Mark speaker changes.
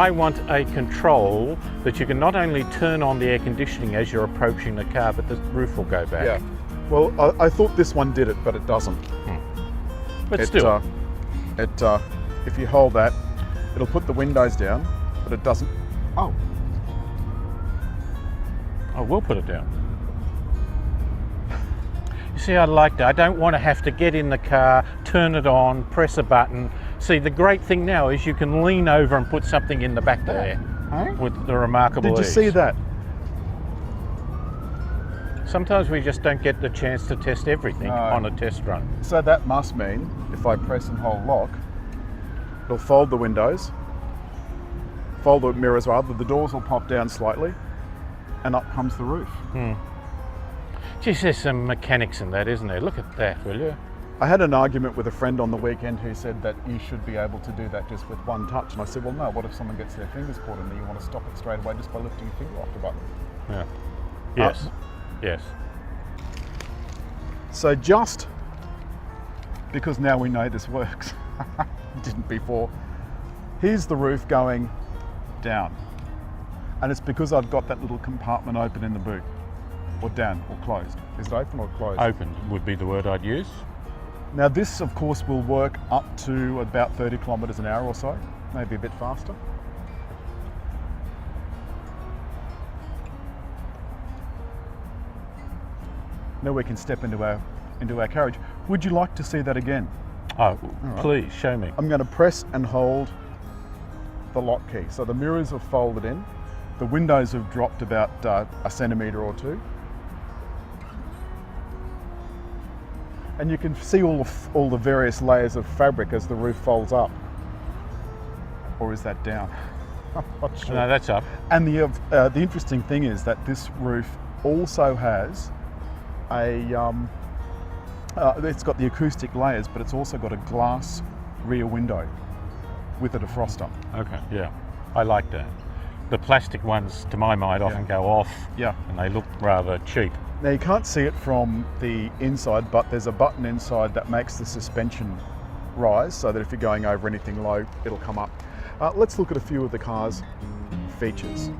Speaker 1: I want a control that you can not only turn on the air conditioning as you're approaching the car, but the roof will go back.
Speaker 2: Yeah. Well, I thought this one did it, but it doesn't.
Speaker 1: But still.
Speaker 2: If you hold that, it'll put the windows down, but it doesn't. Oh.
Speaker 1: I will put it down. You see, I like that. I don't want to have to get in the car, turn it on, press a button. See, the great thing now is you can lean over and put something in the back there with the remarkable
Speaker 2: Did you
Speaker 1: ease.
Speaker 2: see that?
Speaker 1: Sometimes we just don't get the chance to test everything on a test run.
Speaker 2: So that must mean if I press and hold lock, it'll fold the windows, fold the mirrors rather, the doors will pop down slightly, and up comes the roof.
Speaker 1: Geez, there's some mechanics in that, isn't there? Look at that, will you?
Speaker 2: I had an argument with a friend on the weekend who said that you should be able to do that just with one touch. And I said, well, no, what if someone gets their fingers caught in there? You want to stop it straight away just by lifting your finger off the button.
Speaker 1: Yeah. Yes. Yes.
Speaker 2: So just because now we know this works, didn't before, here's the roof going down. And it's because I've got that little compartment open in the boot. Or down, or closed. Is it open or closed?
Speaker 1: Open would be the word I'd use.
Speaker 2: Now this, of course, will work up to about 30 kilometres an hour or so, maybe a bit faster. Now we can step into our carriage. Would you like to see that again?
Speaker 1: Oh, please, show me.
Speaker 2: I'm going to press and hold the lock key. So the mirrors have folded in. The windows have dropped about a centimetre or two. And you can see all the various layers of fabric as the roof folds up. Or is that down? I'm not sure.
Speaker 1: No, that's up.
Speaker 2: And the interesting thing is that this roof also has it's got the acoustic layers, but it's also got a glass rear window with a defroster.
Speaker 1: Okay, yeah, I like that. The plastic ones, to my mind, often go off.
Speaker 2: Yeah.
Speaker 1: And they look rather cheap.
Speaker 2: Now you can't see it from the inside, but there's a button inside that makes the suspension rise so that if you're going over anything low, it'll come up. Let's look at a few of the car's features.